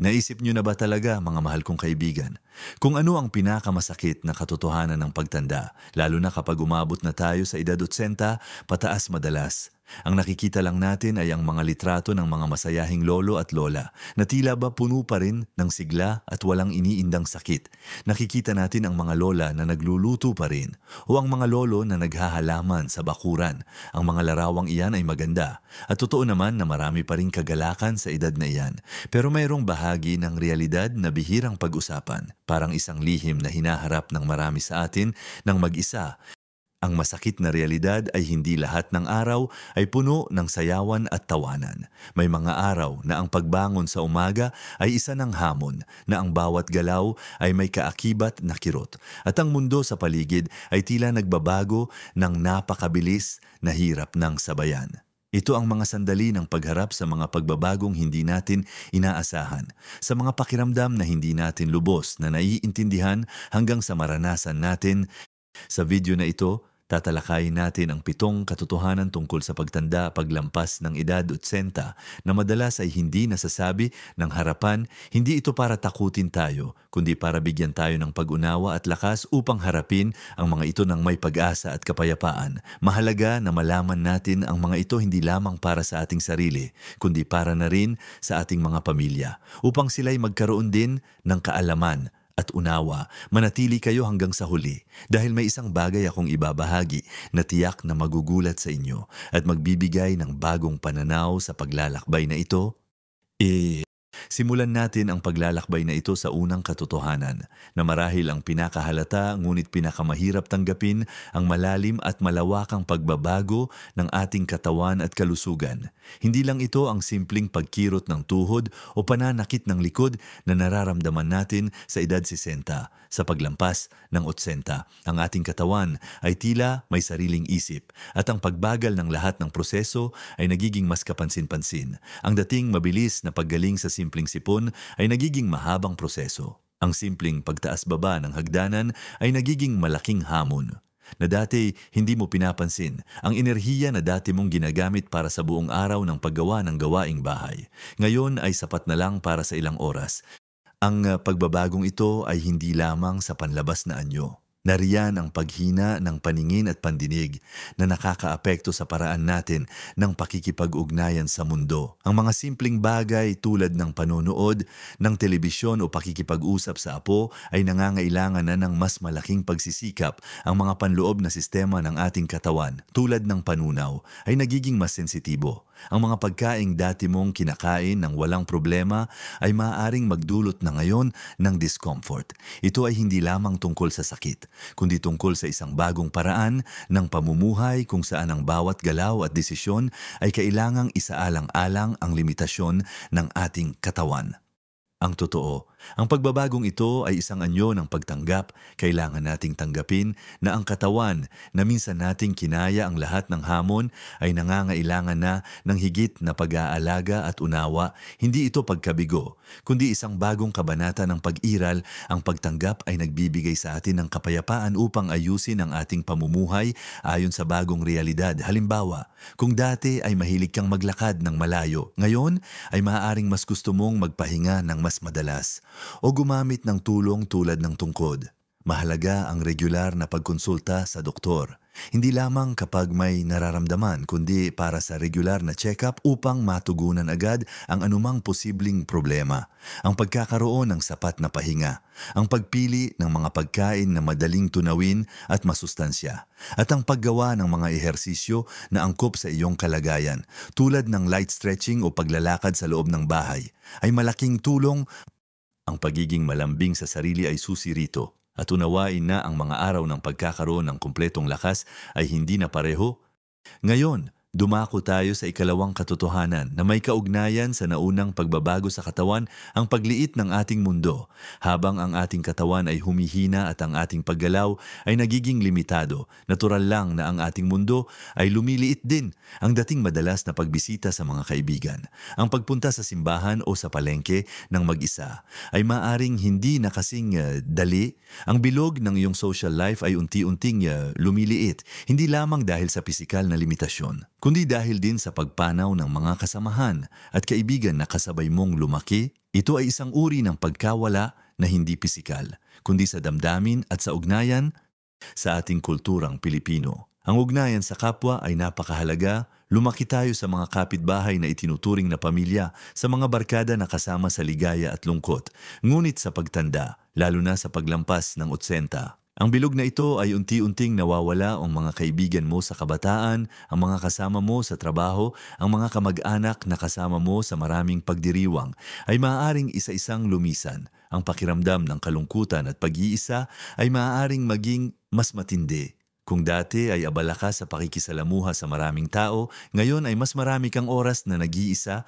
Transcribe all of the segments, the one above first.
Naisip niyo na ba talaga, mga mahal kong kaibigan, kung ano ang pinakamasakit na katotohanan ng pagtanda, lalo na kapag umabot na tayo sa edad 80, pataas madalas? Ang nakikita lang natin ay ang mga litrato ng mga masayahing lolo at lola na tila ba puno pa rin ng sigla at walang iniindang sakit. Nakikita natin ang mga lola na nagluluto pa rin o ang mga lolo na naghahalaman sa bakuran. Ang mga larawang iyan ay maganda at totoo naman na marami pa rin kagalakan sa edad na iyan. Pero mayroong bahagi ng realidad na bihirang pag-usapan, parang isang lihim na hinaharap ng marami sa atin ng mag-isa. Ang masakit na realidad ay hindi lahat ng araw ay puno ng sayawan at tawanan. May mga araw na ang pagbangon sa umaga ay isa ng hamon, na ang bawat galaw ay may kaakibat na kirot, at ang mundo sa paligid ay tila nagbabago ng napakabilis na hirap ng sabayan. Ito ang mga sandali ng pagharap sa mga pagbabagong hindi natin inaasahan, sa mga pakiramdam na hindi natin lubos na naiintindihan hanggang sa maranasan natin. Sa video na ito, tatalakayin natin ang 7 katotohanan tungkol sa pagtanda paglampas ng edad 80 na madalas ay hindi nasasabi ng harapan. Hindi ito para takutin tayo, kundi para bigyan tayo ng pag-unawa at lakas upang harapin ang mga ito ng may pag-asa at kapayapaan. Mahalaga na malaman natin ang mga ito hindi lamang para sa ating sarili, kundi para na rin sa ating mga pamilya, upang sila'y magkaroon din ng kaalaman at unawa. Manatili kayo hanggang sa huli dahil may isang bagay akong ibabahagi na tiyak na magugulat sa inyo at magbibigay ng bagong pananaw sa paglalakbay na ito. Simulan natin ang paglalakbay na ito sa unang katotohanan na marahil ang pinakahalata ngunit pinakamahirap tanggapin, ang malalim at malawakang pagbabago ng ating katawan at kalusugan. Hindi lang ito ang simpleng pagkirot ng tuhod o pananakit ng likod na nararamdaman natin sa edad 60. Sa paglampas ng 80, ang ating katawan ay tila may sariling isip at ang pagbagal ng lahat ng proseso ay nagiging mas kapansin-pansin. Ang dating mabilis na paggaling sa simpleng sipon ay nagiging mahabang proseso. Ang simpleng pagtaas-baba ng hagdanan ay nagiging malaking hamon na dati hindi mo pinapansin. Ang enerhiya na dati mong ginagamit para sa buong araw ng paggawa ng gawaing bahay, ngayon ay sapat na lang para sa ilang oras. Ang pagbabagong ito ay hindi lamang sa panlabas na anyo. Nariyan ang paghina ng paningin at pandinig na nakakaapekto sa paraan natin ng pakikipag-ugnayan sa mundo. Ang mga simpleng bagay tulad ng panonood ng telebisyon o pakikipag-usap sa apo ay nangangailangan na ng mas malaking pagsisikap. Ang mga panloob na sistema ng ating katawan tulad ng panunaw ay nagiging mas sensitibo. Ang mga pagkaing dati mong kinakain ng walang problema ay maaaring magdulot na ngayon ng discomfort. Ito ay hindi lamang tungkol sa sakit, kundi tungkol sa isang bagong paraan ng pamumuhay kung saan ang bawat galaw at desisyon ay kailangang isaalang-alang ang limitasyon ng ating katawan. Ang totoo, ang pagbabagong ito ay isang anyo ng pagtanggap. Kailangan nating tanggapin na ang katawan na minsan nating kinaya ang lahat ng hamon ay nangangailangan na ng higit na pag-aalaga at unawa. Hindi ito pagkabigo, kundi isang bagong kabanata ng pag-iral. Ang pagtanggap ay nagbibigay sa atin ng kapayapaan upang ayusin ang ating pamumuhay ayon sa bagong realidad. Halimbawa, kung dati ay mahilig kang maglakad ng malayo, ngayon ay maaaring mas gusto mong magpahinga ng mas madalas o gumamit ng tulong tulad ng tungkod. Mahalaga ang regular na pagkonsulta sa doktor. Hindi lamang kapag may nararamdaman, kundi para sa regular na check-up upang matugunan agad ang anumang posibleng problema. Ang pagkakaroon ng sapat na pahinga, ang pagpili ng mga pagkain na madaling tunawin at masustansya, at ang paggawa ng mga ehersisyo na angkop sa iyong kalagayan, tulad ng light stretching o paglalakad sa loob ng bahay, ay malaking tulong. Ang pagiging malambing sa sarili ay susi rito. At unawain na ang mga araw ng pagkakaroon ng kumpletong lakas ay hindi na pareho. Ngayon, dumako tayo sa ikalawang katotohanan na may kaugnayan sa naunang pagbabago sa katawan, ang pagliit ng ating mundo. Habang ang ating katawan ay humihina at ang ating paggalaw ay nagiging limitado, natural lang na ang ating mundo ay lumiliit din. Ang dating madalas na pagbisita sa mga kaibigan, ang pagpunta sa simbahan o sa palengke ng mag-isa ay maaring hindi na kasing dali. Ang bilog ng iyong social life ay unti-unting lumiliit, hindi lamang dahil sa pisikal na limitasyon, kundi dahil din sa pagpanaw ng mga kasamahan at kaibigan na kasabay mong lumaki. Ito ay isang uri ng pagkawala na hindi pisikal, kundi sa damdamin at sa ugnayan sa ating kulturang Pilipino. Ang ugnayan sa kapwa ay napakahalaga. Lumaki tayo sa mga kapitbahay na itinuturing na pamilya, sa mga barkada na kasama sa ligaya at lungkot. Ngunit sa pagtanda, lalo na sa paglampas ng 80, ang bilog na ito ay unti-unting nawawala. Ang mga kaibigan mo sa kabataan, ang mga kasama mo sa trabaho, ang mga kamag-anak na kasama mo sa maraming pagdiriwang ay maaaring isa-isang lumisan. Ang pakiramdam ng kalungkutan at pag-iisa ay maaaring maging mas matindi. Kung dati ay abala ka sa pakikisalamuha sa maraming tao, ngayon ay mas marami kang oras na nag-iisa.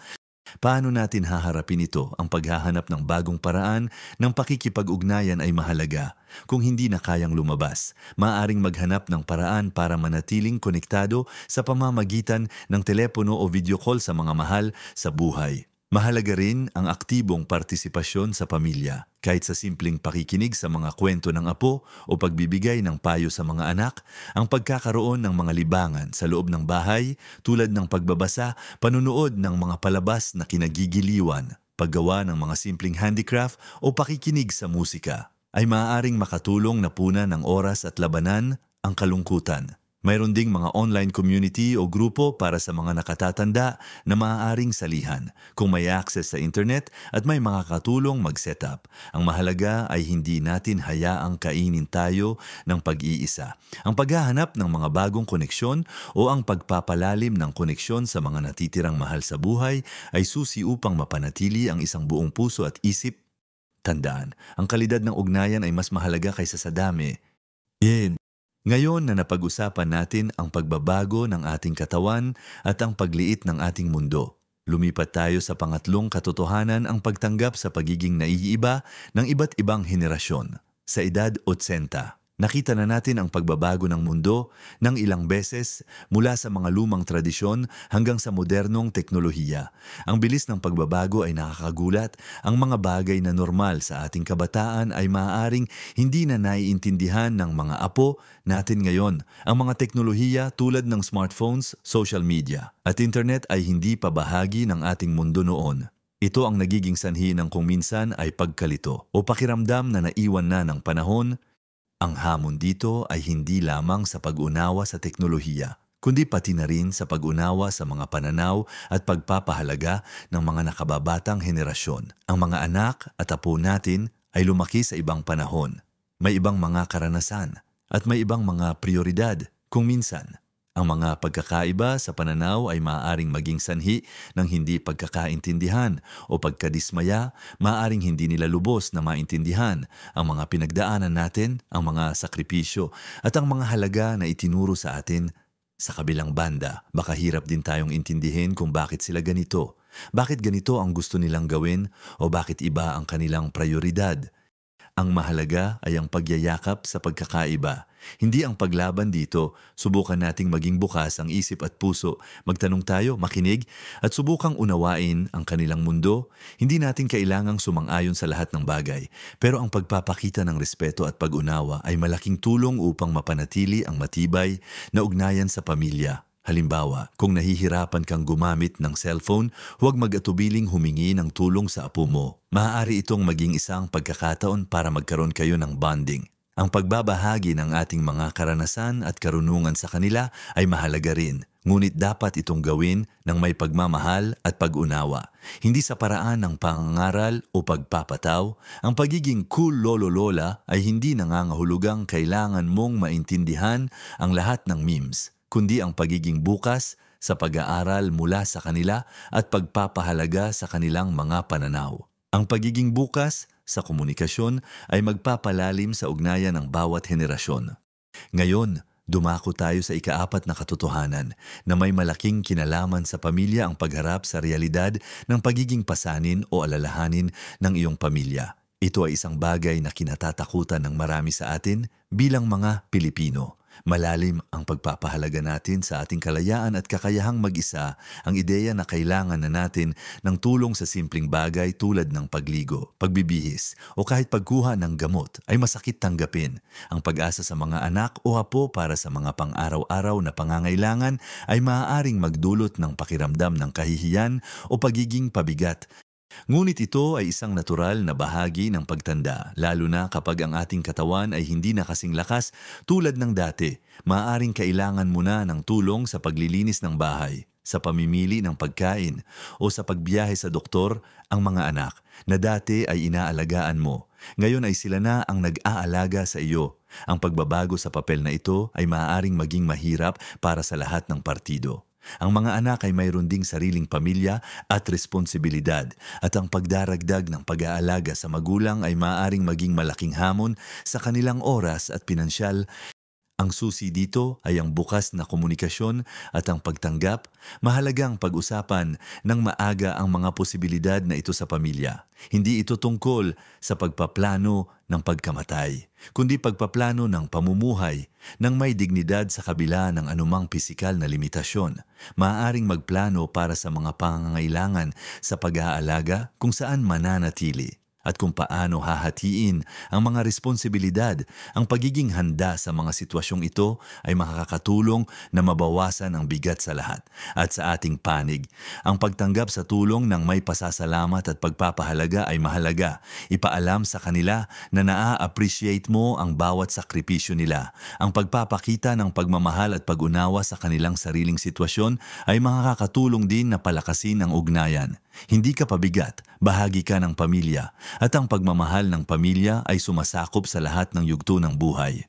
Paano natin haharapin ito? Ang paghahanap ng bagong paraan ng pakikipag-ugnayan ay mahalaga. Kung hindi na kayang lumabas, maaaring maghanap ng paraan para manatiling konektado sa pamamagitan ng telepono o video call sa mga mahal sa buhay. Mahalaga rin ang aktibong partisipasyon sa pamilya, kahit sa simpleng pakikinig sa mga kwento ng apo o pagbibigay ng payo sa mga anak. Ang pagkakaroon ng mga libangan sa loob ng bahay tulad ng pagbabasa, panunood ng mga palabas na kinagigiliwan, paggawa ng mga simpleng handicraft o pakikinig sa musika ay maaaring makatulong na punan ng oras at labanan ang kalungkutan. Mayroon ding mga online community o grupo para sa mga nakatatanda na maaaring salihan kung may access sa internet at may mga katulong mag-setup. Ang mahalaga ay hindi natin hayaang kainin tayo ng pag-iisa. Ang paghahanap ng mga bagong koneksyon o ang pagpapalalim ng koneksyon sa mga natitirang mahal sa buhay ay susi upang mapanatili ang isang buong puso at isip. Tandaan, ang kalidad ng ugnayan ay mas mahalaga kaysa sa dami. Ngayon na napag-usapan natin ang pagbabago ng ating katawan at ang pagliit ng ating mundo, lumipat tayo sa pangatlong katotohanan, ang pagtanggap sa pagiging naiiba ng iba't ibang henerasyon. Sa edad 80, nakita na natin ang pagbabago ng mundo ng ilang beses mula sa mga lumang tradisyon hanggang sa modernong teknolohiya. Ang bilis ng pagbabago ay nakakagulat. Ang mga bagay na normal sa ating kabataan ay maaaring hindi na naiintindihan ng mga apo natin ngayon. Ang mga teknolohiya tulad ng smartphones, social media at internet ay hindi pa bahagi ng ating mundo noon. Ito ang nagiging sanhi ng kung minsan ay pagkalito o pakiramdam na naiwan na ng panahon. Ang hamon dito ay hindi lamang sa pag-unawa sa teknolohiya, kundi pati na rin sa pag-unawa sa mga pananaw at pagpapahalaga ng mga nakababatang henerasyon. Ang mga anak at apo natin ay lumaki sa ibang panahon. May ibang mga karanasan at may ibang mga prioridad. Kung minsan, ang mga pagkakaiba sa pananaw ay maaaring maging sanhi ng hindi pagkakaintindihan o pagkadismaya. Maaaring hindi nila lubos na maintindihan ang mga pinagdaanan natin, ang mga sakripisyo at ang mga halaga na itinuro sa atin. Sa kabilang banda, baka hirap din tayong intindihin kung bakit sila ganito. Bakit ganito ang gusto nilang gawin o bakit iba ang kanilang prioridad. Ang mahalaga ay ang pagyayakap sa pagkakaiba. Hindi ang paglaban dito. Subukan nating maging bukas ang isip at puso. Magtanong tayo, makinig, at subukang unawain ang kanilang mundo. Hindi natin kailangang sumang-ayon sa lahat ng bagay. Pero ang pagpapakita ng respeto at pag-unawa ay malaking tulong upang mapanatili ang matibay na ugnayan sa pamilya. Halimbawa, kung nahihirapan kang gumamit ng cellphone, huwag mag-atubiling humingi ng tulong sa apo mo. Maaari itong maging isang pagkakataon para magkaroon kayo ng bonding. Ang pagbabahagi ng ating mga karanasan at karunungan sa kanila ay mahalaga rin. Ngunit dapat itong gawin ng may pagmamahal at pag-unawa. Hindi sa paraan ng pangangaral o pagpapataw. Ang pagiging cool lolo-lola ay hindi nangangahulugang kailangan mong maintindihan ang lahat ng memes, kundi ang pagiging bukas sa pag-aaral mula sa kanila at pagpapahalaga sa kanilang mga pananaw. Ang pagiging bukas sa komunikasyon ay magpapalalim sa ugnayan ng bawat henerasyon. Ngayon, dumako tayo sa ika-4 na katotohanan na may malaking kinalaman sa pamilya, ang pagharap sa realidad ng pagiging pasanin o alalahanin ng iyong pamilya. Ito ay isang bagay na kinatatakutan ng marami sa atin bilang mga Pilipino. Malalim ang pagpapahalaga natin sa ating kalayaan at kakayahang mag-isa. Ang ideya na kailangan na natin ng tulong sa simpleng bagay tulad ng pagligo, pagbibihis o kahit pagkuha ng gamot ay masakit tanggapin. Ang pag-asa sa mga anak o apo para sa mga pang-araw-araw na pangangailangan ay maaaring magdulot ng pakiramdam ng kahihiyan o pagiging pabigat. Ngunit ito ay isang natural na bahagi ng pagtanda, lalo na kapag ang ating katawan ay hindi na kasing lakas tulad ng dati. Maaaring kailangan mo na ng tulong sa paglilinis ng bahay, sa pamimili ng pagkain, o sa pagbiyahe sa doktor. Ang mga anak na dati ay inaalagaan mo, ngayon ay sila na ang nag-aalaga sa iyo. Ang pagbabago sa papel na ito ay maaaring maging mahirap para sa lahat ng partido. Ang mga anak ay mayroon ding sariling pamilya at responsibilidad, at ang pagdaragdag ng pag-aalaga sa magulang ay maaaring maging malaking hamon sa kanilang oras at pinansyal. Ang susi dito ay ang bukas na komunikasyon at ang pagtanggap. Mahalagang pag-usapan ng maaga ang mga posibilidad na ito sa pamilya. Hindi ito tungkol sa pagpaplano ng pagkamatay, kundi pagpaplano ng pamumuhay ng may dignidad sa kabila ng anumang pisikal na limitasyon. Maaaring magplano para sa mga pangangailangan sa pag-aalaga kung saan mananatili, at kung paano hahatiin ang mga responsibilidad. Ang pagiging handa sa mga sitwasyong ito ay makakatulong na mabawasan ang bigat sa lahat. At sa ating panig, ang pagtanggap sa tulong ng may pasasalamat at pagpapahalaga ay mahalaga. Ipaalam sa kanila na naa-appreciate mo ang bawat sakripisyo nila. Ang pagpapakita ng pagmamahal at pag-unawa sa kanilang sariling sitwasyon ay makakatulong din na palakasin ang ugnayan. Hindi ka pabigat, bahagi ka ng pamilya, at ang pagmamahal ng pamilya ay sumasakop sa lahat ng yugto ng buhay.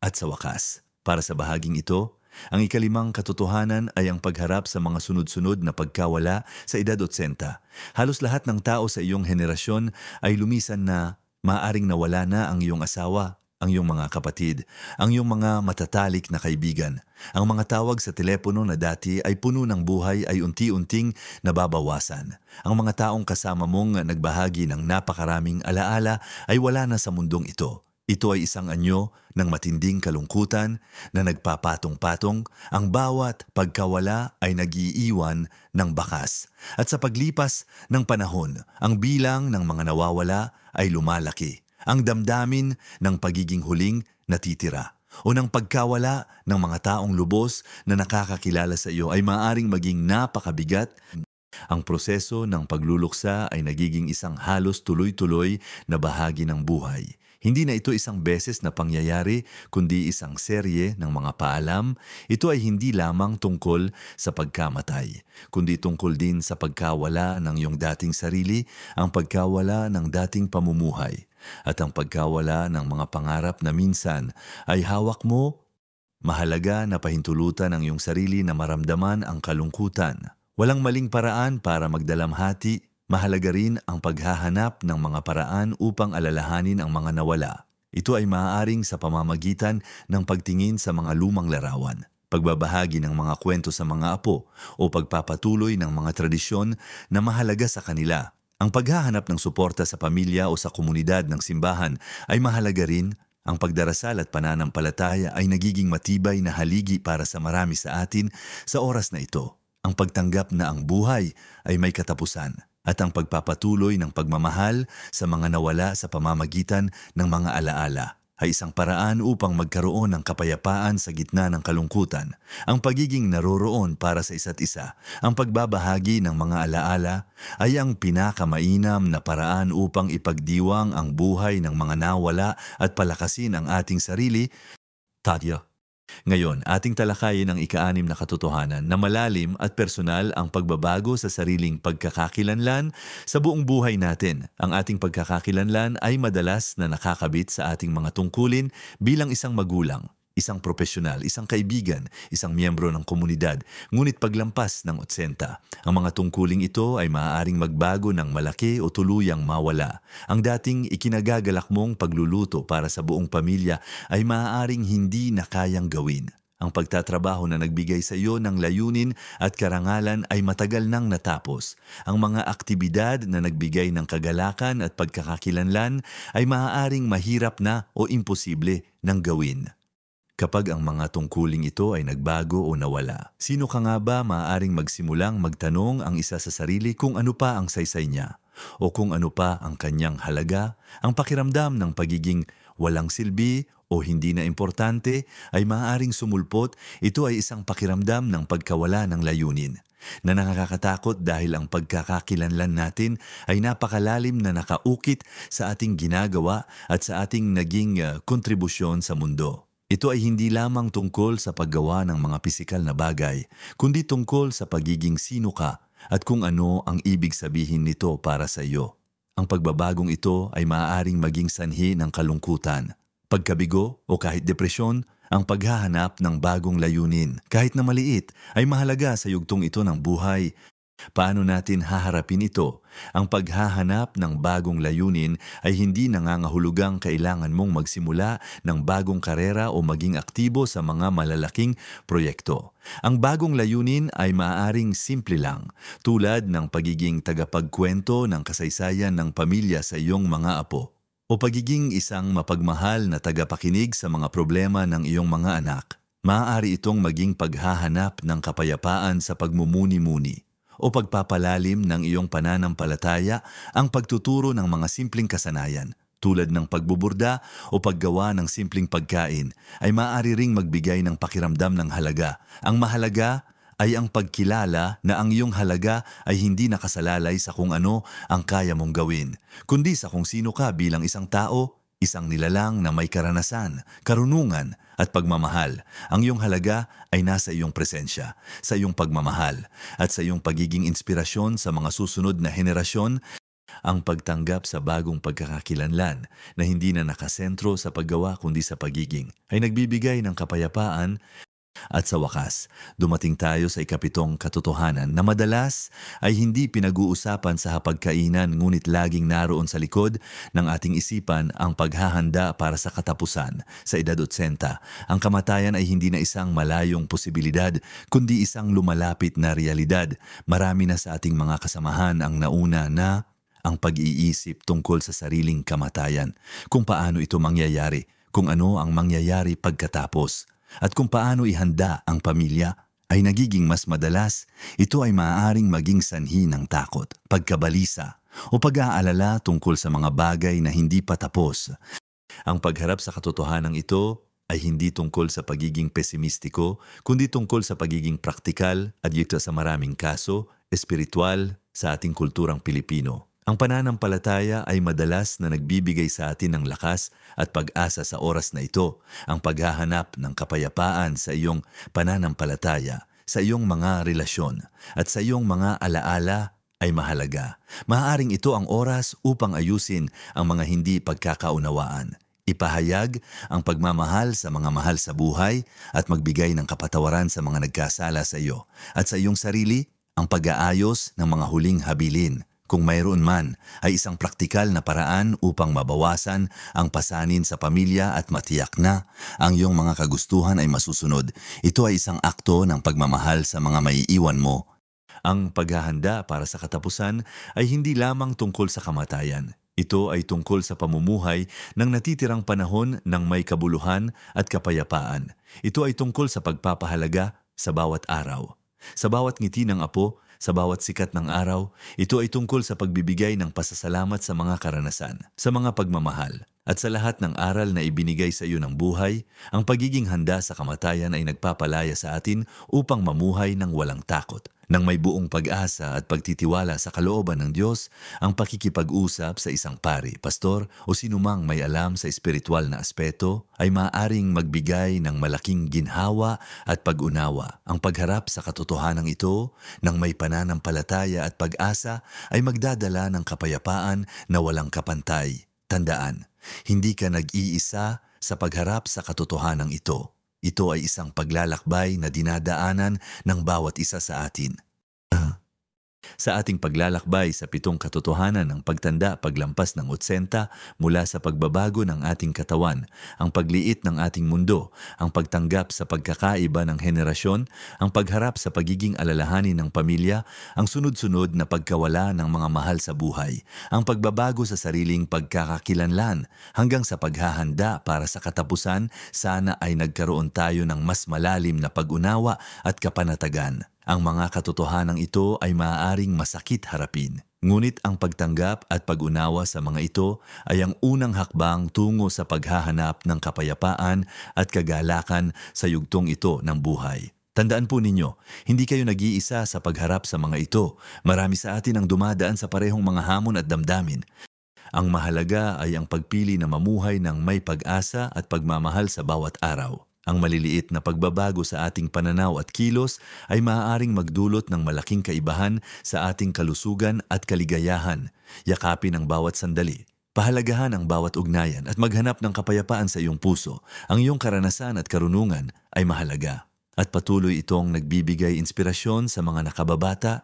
At sa wakas, para sa bahaging ito, ang ikalimang katotohanan ay ang pagharap sa mga sunod-sunod na pagkawala sa edad 80. Halos lahat ng tao sa iyong henerasyon ay lumisan na. Maaring nawala na ang iyong asawa, ang iyong mga kapatid, ang iyong mga matatalik na kaibigan. Ang mga tawag sa telepono na dati ay puno ng buhay ay unti-unting nababawasan. Ang mga taong kasama mong nagbahagi ng napakaraming alaala ay wala na sa mundong ito. Ito ay isang anyo ng matinding kalungkutan na nagpapatong-patong. Ang bawat pagkawala ay nag-iiwan ng bakas. At sa paglipas ng panahon, ang bilang ng mga nawawala ay lumalaki. Ang damdamin ng pagiging huling natitira o ng pagkawala ng mga taong lubos na nakakakilala sa iyo ay maaaring maging napakabigat. Ang proseso ng pagluluksa ay nagiging isang halos tuloy-tuloy na bahagi ng buhay. Hindi na ito isang beses na pangyayari, kundi isang serye ng mga paalam. Ito ay hindi lamang tungkol sa pagkamatay, kundi tungkol din sa pagkawala ng iyong dating sarili, ang pagkawala ng dating pamumuhay, at ang pagkawala ng mga pangarap na minsan ay hawak mo. Mahalaga na pahintulutan ang iyong sarili na maramdaman ang kalungkutan. Walang maling paraan para magdalamhati. Mahalaga rin ang paghahanap ng mga paraan upang alalahanin ang mga nawala. Ito ay maaaring sa pamamagitan ng pagtingin sa mga lumang larawan, pagbabahagi ng mga kwento sa mga apo, o pagpapatuloy ng mga tradisyon na mahalaga sa kanila. Ang paghahanap ng suporta sa pamilya o sa komunidad ng simbahan ay mahalaga rin. Ang pagdarasal at pananampalataya ay nagiging matibay na haligi para sa marami sa atin sa oras na ito. Ang pagtanggap na ang buhay ay may katapusan, at ang pagpapatuloy ng pagmamahal sa mga nawala sa pamamagitan ng mga alaala ay isang paraan upang magkaroon ng kapayapaan sa gitna ng kalungkutan. Ang pagiging naroroon para sa isa't isa, ang pagbabahagi ng mga alaala ay ang pinakamainam na paraan upang ipagdiwang ang buhay ng mga nawala at palakasin ang ating sarili. Tadya. Ngayon, ating talakayin ang ika-6 na katotohanan na malalim at personal ang pagbabago sa sariling pagkakakilanlan sa buong buhay natin. Ang ating pagkakakilanlan ay madalas na nakakabit sa ating mga tungkulin bilang isang magulang, isang profesional, isang kaibigan, isang miyembro ng komunidad. Ngunit paglampas ng 80, ang mga tungkuling ito ay maaaring magbago ng malaki o tuluyang mawala. Ang dating ikinagagalak mong pagluluto para sa buong pamilya ay maaaring hindi na kayang gawin. Ang pagtatrabaho na nagbigay sa iyo ng layunin at karangalan ay matagal nang natapos. Ang mga aktibidad na nagbigay ng kagalakan at pagkakakilanlan ay maaaring mahirap na o imposible nang gawin. Kapag ang mga tungkuling ito ay nagbago o nawala, sino ka nga ba maaaring magsimulang magtanong ang isa sa sarili kung ano pa ang saysay niya o kung ano pa ang kanyang halaga? Ang pakiramdam ng pagiging walang silbi o hindi na importante ay maaaring sumulpot. Ito ay isang pakiramdam ng pagkawala ng layunin. na nakakatakot dahil ang pagkakakilanlan natin ay napakalalim na nakaukit sa ating ginagawa at sa ating naging kontribusyon sa mundo. Ito ay hindi lamang tungkol sa paggawa ng mga pisikal na bagay, kundi tungkol sa pagiging sino ka at kung ano ang ibig sabihin nito para sa iyo. Ang pagbabagong ito ay maaaring maging sanhi ng kalungkutan, pagkabigo o kahit depresyon. Ang paghahanap ng bagong layunin, kahit na maliit, ay mahalaga sa yugtong ito ng buhay. Paano natin haharapin ito? Ang paghahanap ng bagong layunin ay hindi nangangahulugang kailangan mong magsimula ng bagong karera o maging aktibo sa mga malalaking proyekto. Ang bagong layunin ay maaaring simple lang, tulad ng pagiging tagapagkwento ng kasaysayan ng pamilya sa iyong mga apo, o pagiging isang mapagmahal na tagapakinig sa mga problema ng iyong mga anak. Maaari itong maging paghahanap ng kapayapaan sa pagmumuni-muni o pagpapalalim ng iyong pananampalataya, ang pagtuturo ng mga simpleng kasanayan tulad ng pagbuburda o paggawa ng simpleng pagkain ay maaari ring magbigay ng pakiramdam ng halaga. Ang mahalaga ay ang pagkilala na ang iyong halaga ay hindi nakasalalay sa kung ano ang kaya mong gawin, kundi sa kung sino ka bilang isang tao, isang nilalang na may karanasan, karunungan at pagmamahal. Ang iyong halaga ay nasa iyong presensya, sa iyong pagmamahal at sa iyong pagiging inspirasyon sa mga susunod na henerasyon. Ang pagtanggap sa bagong pagkakakilanlan na hindi na nakasentro sa paggawa kundi sa pagiging ay nagbibigay ng kapayapaan. At sa wakas, dumating tayo sa ikapitong katotohanan na madalas ay hindi pinag-uusapan sa hapagkainan ngunit laging naroon sa likod ng ating isipan ang paghahanda para sa katapusan. Sa edad 80, ang kamatayan ay hindi na isang malayong posibilidad kundi isang lumalapit na realidad. Marami na sa ating mga kasamahan ang nauna na ang pag-iisip tungkol sa sariling kamatayan, kung paano ito mangyayari, kung ano ang mangyayari pagkatapos, at kung paano ihanda ang pamilya, ay nagiging mas madalas. Ito ay maaaring maging sanhi ng takot, pagkabalisa, o pag-aalala tungkol sa mga bagay na hindi pa tapos. Ang pagharap sa katotohanan ito ay hindi tungkol sa pagiging pesimistiko, kundi tungkol sa pagiging praktikal at dito sa maraming kaso, espiritual sa ating kulturang Pilipino. Ang pananampalataya ay madalas na nagbibigay sa atin ng lakas at pag-asa sa oras na ito. Ang paghahanap ng kapayapaan sa iyong pananampalataya, sa iyong mga relasyon, at sa iyong mga alaala ay mahalaga. Maaaring ito ang oras upang ayusin ang mga hindi pagkakaunawaan. Ipahayag ang pagmamahal sa mga mahal sa buhay at magbigay ng kapatawaran sa mga nagkasala sa iyo. At sa iyong sarili, ang pag-aayos ng mga huling habilin. Kung mayroon man, ay isang praktikal na paraan upang mabawasan ang pasanin sa pamilya at matiyak na ang iyong mga kagustuhan ay masusunod. Ito ay isang akto ng pagmamahal sa mga maiiwan mo. Ang paghahanda para sa katapusan ay hindi lamang tungkol sa kamatayan. Ito ay tungkol sa pamumuhay ng natitirang panahon ng may kabuluhan at kapayapaan. Ito ay tungkol sa pagpapahalaga sa bawat araw. Sa bawat ngiti ng apo, sa bawat sikat ng araw, ito ay tungkol sa pagbibigay ng pasasalamat sa mga karanasan, sa mga pagmamahal, at sa lahat ng aral na ibinigay sa iyo ng buhay. Ang pagiging handa sa kamatayan ay nagpapalaya sa atin upang mamuhay ng walang takot, ng may buong pag-asa at pagtitiwala sa kalooban ng Diyos. Ang pakikipag-usap sa isang pari, pastor o sinumang may alam sa espiritual na aspeto ay maaaring magbigay ng malaking ginhawa at pag-unawa. Ang pagharap sa katotohanan ito ng may pananampalataya at pag-asa ay magdadala ng kapayapaan na walang kapantay. Tandaan, hindi ka nag-iisa sa pagharap sa katotohanan ito. Ito ay isang paglalakbay na dinadaanan ng bawat isa sa atin. Sa ating paglalakbay sa 7 katotohanan ng pagtanda paglampas ng 80 mula sa pagbabago ng ating katawan, ang pagliit ng ating mundo, ang pagtanggap sa pagkakaiba ng henerasyon, ang pagharap sa pagiging alalahanin ng pamilya, ang sunod-sunod na pagkawala ng mga mahal sa buhay, ang pagbabago sa sariling pagkakakilanlan, hanggang sa paghahanda para sa katapusan, sana ay nagkaroon tayo ng mas malalim na pag-unawa at kapanatagan. Ang mga katotohanan ito ay maaaring masakit harapin. Ngunit ang pagtanggap at pag-unawa sa mga ito ay ang unang hakbang tungo sa paghahanap ng kapayapaan at kagalakan sa yugtong ito ng buhay. Tandaan po ninyo, hindi kayo nag-iisa sa pagharap sa mga ito. Marami sa atin ang dumadaan sa parehong mga hamon at damdamin. Ang mahalaga ay ang pagpili na mamuhay ng may pag-asa at pagmamahal sa bawat araw. Ang maliliit na pagbabago sa ating pananaw at kilos ay maaaring magdulot ng malaking kaibahan sa ating kalusugan at kaligayahan. Yakapin ang bawat sandali. Pahalagahan ang bawat ugnayan at maghanap ng kapayapaan sa iyong puso. Ang iyong karanasan at karunungan ay mahalaga. At patuloy itong nagbibigay inspirasyon sa mga nakababata.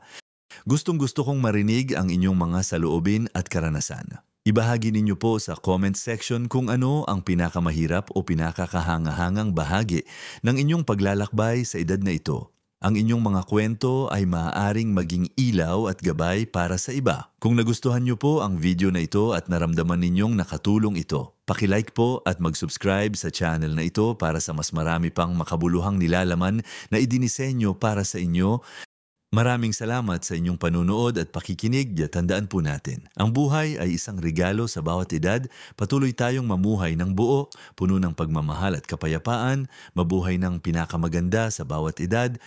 Gustong-gusto kong marinig ang inyong mga saloobin at karanasan. Ibahagi ninyo po sa comment section kung ano ang pinakamahirap o pinakakahangahangang bahagi ng inyong paglalakbay sa edad na ito. Ang inyong mga kwento ay maaaring maging ilaw at gabay para sa iba. Kung nagustuhan nyo po ang video na ito at naramdaman ninyong nakatulong ito, paki-like po at mag-subscribe sa channel na ito para sa mas marami pang makabuluhang nilalaman na idinisenyo para sa inyo. Maraming salamat sa inyong panunood at pakikinig. Tandaan po natin, ang buhay ay isang regalo sa bawat edad. Patuloy tayong mamuhay ng buo, puno ng pagmamahal at kapayapaan, mabuhay ng pinakamaganda sa bawat edad.